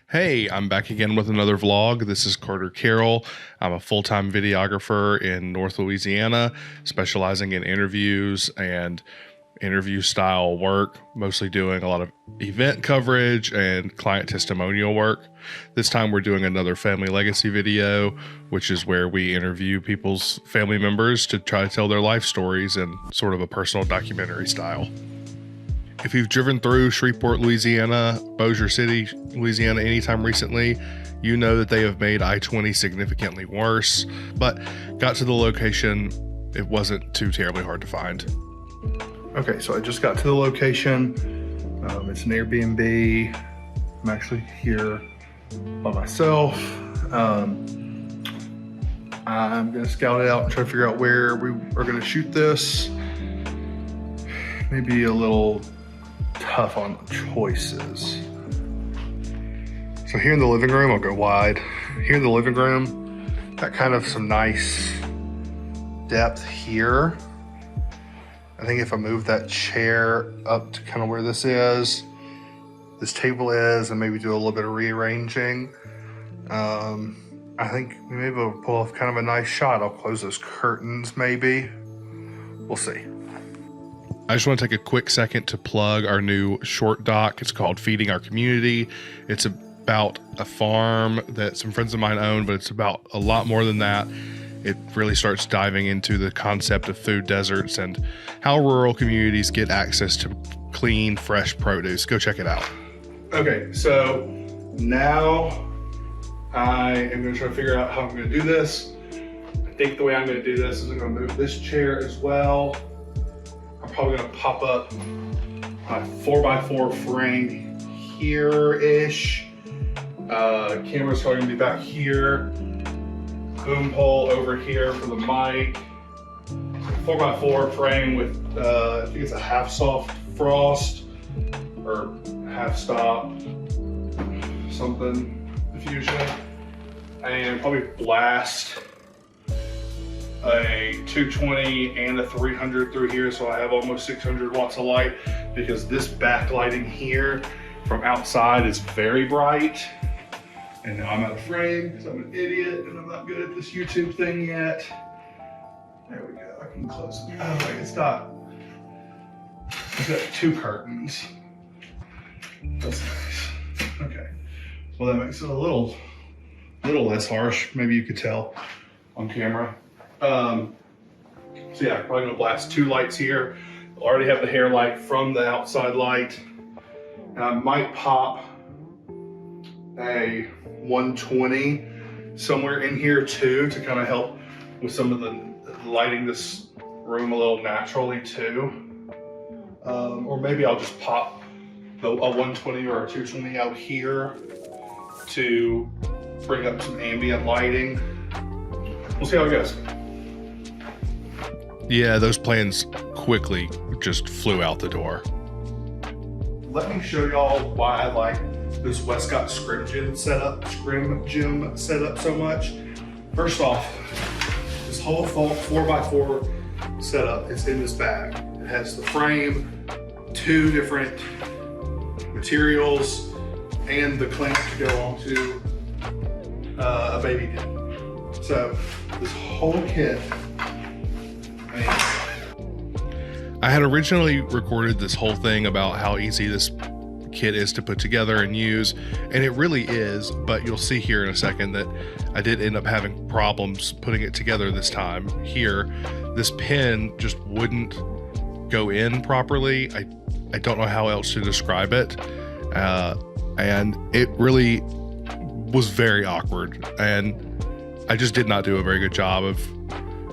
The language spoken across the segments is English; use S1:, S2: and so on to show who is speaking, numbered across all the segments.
S1: Hey, I'm back again with another vlog. This is Carter Carroll. I'm a full-time videographer in North Louisiana, specializing in interviews and interview style work, mostly doing a lot of event coverage and client testimonial work. This time we're doing another family legacy video, which is where we interview people's family members to try to tell their life stories in sort of a personal documentary style. If you've driven through Shreveport, Louisiana, Bossier City, Louisiana anytime recently, you know that they have made I-20 significantly worse, but got to the location, it wasn't too terribly hard to find. Okay, so I just got to the location. It's an Airbnb. I'm actually here by myself. I'm gonna scout it out and try to figure out where we are gonna shoot this. Maybe a little tough on choices. So here in the living room, I'll go wide. Here in the living room, got kind of some nice depth here. I think if I move that chair up to kind of where this table is, and maybe do a little bit of rearranging, I think maybe we'll pull off kind of a nice shot. I'll close those curtains maybe. We'll see. I just want to take a quick second to plug our new short doc. It's called Feeding Our Community. It's about a farm that some friends of mine own, but it's about a lot more than that. It really starts diving into the concept of food deserts and how rural communities get access to clean, fresh produce. Go check it out. Okay, so now I am going to try to figure out how I'm going to do this. I think the way I'm going to do this is I'm going to move this chair as well. I'm probably going to pop up my 4x4 frame here-ish. Camera's probably going to be back here. Boom pole over here for the mic. 4x4 frame with, I think it's a half soft frost or half stop, something, diffusion. And probably blast a 220 and a 300 through here, so I have almost 600 watts of light, because this backlighting here from outside is very bright. And now I'm out of frame because I'm an idiot and I'm not good at this YouTube thing yet. There we go, I can close it. Oh wait, it's not. I've got two curtains. That's nice. Okay, well that makes it a little less harsh. Maybe you could tell on camera. So yeah, I'm probably gonna blast two lights here. I already have the hair light from the outside light. And I might pop a 120 somewhere in here too, to kind of help with some of the lighting this room a little naturally too. Or maybe I'll just pop a 120 or a 220 out here to bring up some ambient lighting. We'll see how it goes. Yeah, those plans quickly just flew out the door. Let me show y'all why I like this Westcott Scrim Gym setup so much. First off, this whole 4x4 setup is in this bag. It has the frame, two different materials, and the clamp to go onto a baby kit. So this whole kit, I had originally recorded this whole thing about how easy this kit is to put together and use, and it really is, but you'll see here in a second that I did end up having problems putting it together this time. Here, this pin just wouldn't go in properly. I don't know how else to describe it, and it really was very awkward, and I just did not do a very good job of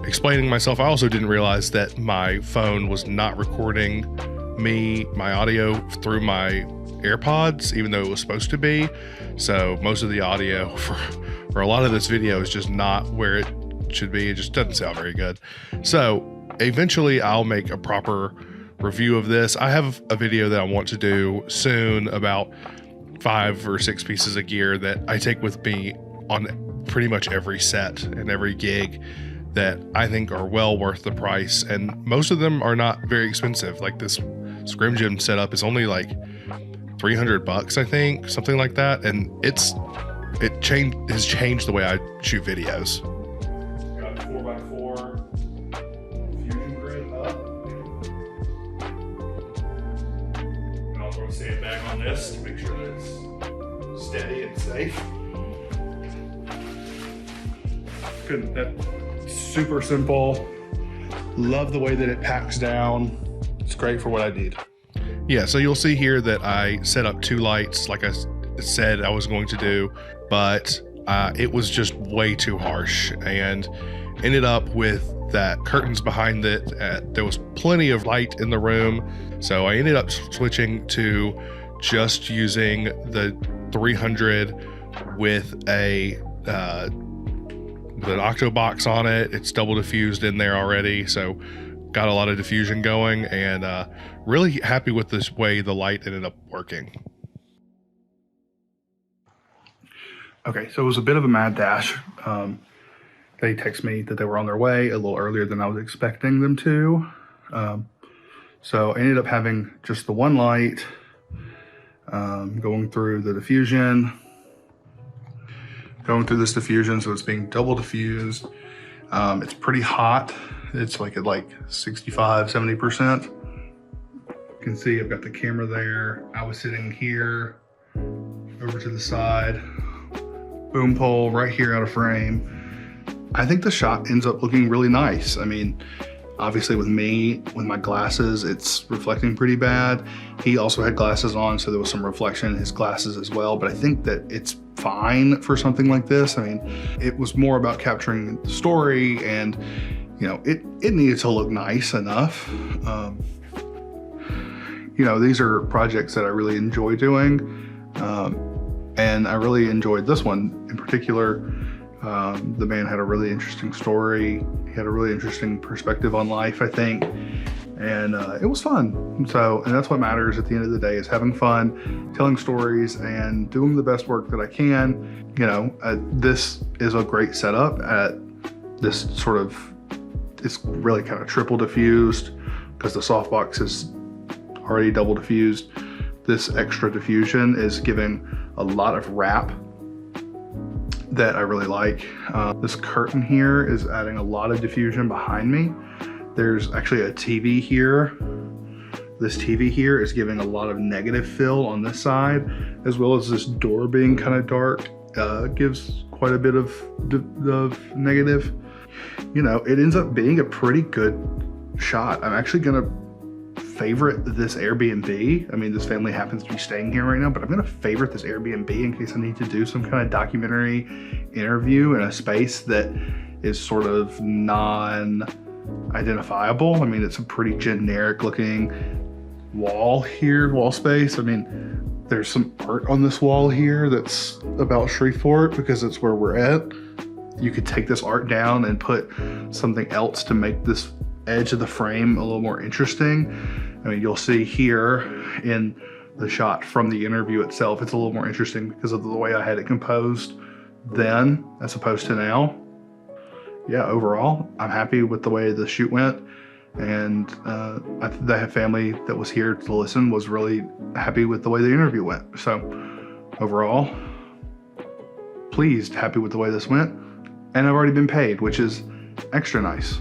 S1: explaining myself. I also didn't realize that my phone was not recording my audio through my AirPods, even though it was supposed to be. So most of the audio for a lot of this video is just not where it should be. It just doesn't sound very good. So eventually I'll make a proper review of this. I have a video that I want to do soon about 5 or 6 pieces of gear that I take with me on pretty much every set and every gig that I think are well worth the price, and most of them are not very expensive. Like this Scrim Gym setup is only like $300, I think, something like that. And has changed the way I shoot videos. Got 4x4 fusion grid up. And I'll throw a sandbag on this to make sure that it's steady and safe. Good. That's super simple. Love the way that it packs down. It's great for what I need. Yeah, so you'll see here that I set up 2 lights like I said I was going to do, but it was just way too harsh and ended up with that curtains behind it. There was plenty of light in the room, so I ended up switching to just using the 300 with an octo box on it. It's double diffused in there already, so got a lot of diffusion going, and really happy with this way the light ended up working. Okay, so it was a bit of a mad dash. They texted me that they were on their way a little earlier than I was expecting them to. So I ended up having just the one light going through the diffusion. Going through this diffusion, so it's being double diffused. It's pretty hot. It's like at 65, 70%. You can see I've got the camera there. I was sitting here, over to the side. Boom pole right here out of frame. I think the shot ends up looking really nice. I mean, obviously with me, with my glasses, it's reflecting pretty bad. He also had glasses on, so there was some reflection in his glasses as well, but I think that it's fine for something like this. I mean, it was more about capturing the story, and you know, it needed to look nice enough. You know, these are projects that I really enjoy doing, and I really enjoyed this one in particular. The man had a really interesting story. He had a really interesting perspective on life, I think, and it was fun. So, and that's what matters at the end of the day, is having fun, telling stories, and doing the best work that I can. You know, this is a great setup at this sort of, it's really kind of triple diffused because the softbox is already double diffused. This extra diffusion is giving a lot of wrap that I really like. This curtain here is adding a lot of diffusion behind me. There's actually a TV here. This TV here is giving a lot of negative fill on this side, as well as this door being kind of dark gives quite a bit of negative. You know, it ends up being a pretty good shot. I'm actually gonna favorite this Airbnb. I mean, this family happens to be staying here right now, but I'm gonna favorite this Airbnb in case I need to do some kind of documentary interview in a space that is sort of non-identifiable. I mean, it's a pretty generic looking wall here, wall space. I mean, there's some art on this wall here that's about Shreveport because it's where we're at. You could take this art down and put something else to make this edge of the frame a little more interesting. I mean, you'll see here in the shot from the interview itself, it's a little more interesting because of the way I had it composed then as opposed to now. Yeah, overall, I'm happy with the way the shoot went. And the family that was here to listen was really happy with the way the interview went. So overall, pleased, happy with the way this went. And I've already been paid, which is extra nice.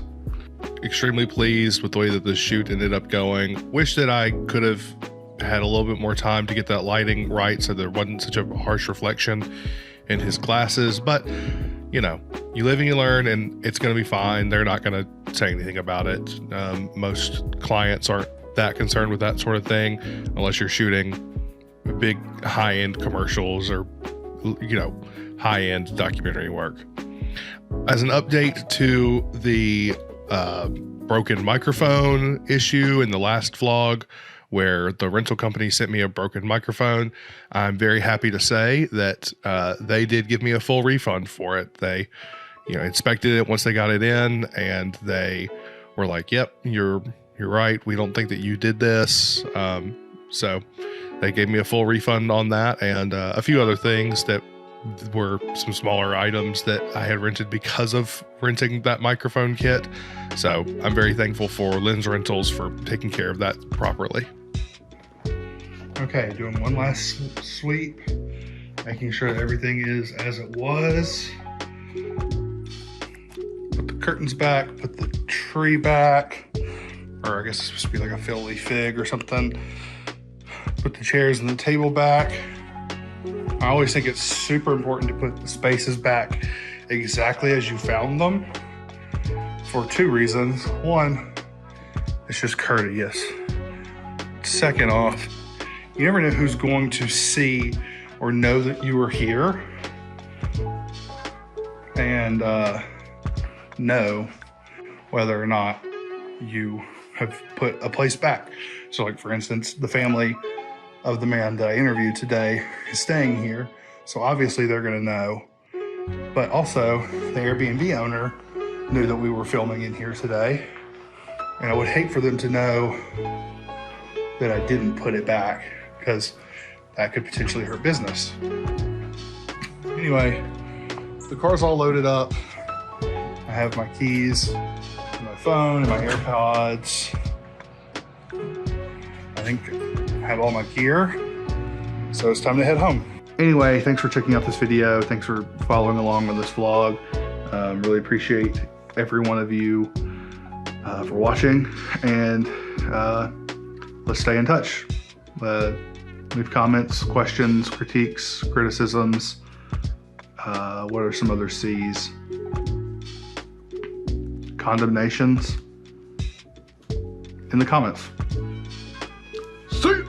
S1: Extremely pleased with the way that the shoot ended up going. Wish that I could have had a little bit more time to get that lighting right so there wasn't such a harsh reflection in his glasses, but you know, you live and you learn, and it's going to be fine. They're not going to say anything about it. Most clients aren't that concerned with that sort of thing unless you're shooting big high-end commercials or, you know, high-end documentary work. As an update to the broken microphone issue in the last vlog, where the rental company sent me a broken microphone, I'm very happy to say that they did give me a full refund for it. They, you know, inspected it once they got it in, and they were like, "Yep, you're right. We don't think that you did this." So they gave me a full refund on that, and a few other things that were some smaller items that I had rented because of renting that microphone kit. So I'm very thankful for Lens Rentals for taking care of that properly. Okay, doing one last sweep, making sure that everything is as it was. Put the curtains back, put the tree back, or I guess it's supposed to be like a Philly fig or something. Put the chairs and the table back. I always think it's super important to put the spaces back exactly as you found them for two reasons. One, it's just courteous. Second off, you never know who's going to see or know that you are here and know whether or not you have put a place back. So like, for instance, the family of the man that I interviewed today is staying here, so obviously they're gonna know. But also, the Airbnb owner knew that we were filming in here today, and I would hate for them to know that I didn't put it back, because that could potentially hurt business. Anyway, the car's all loaded up. I have my keys, my phone, and my AirPods. I think I have all my gear, so it's time to head home. Anyway, thanks for checking out this video. Thanks for following along with this vlog. Really appreciate every one of you for watching, and let's stay in touch. Leave comments, questions, critiques, criticisms. What are some other C's? Condemnations in the comments. See you.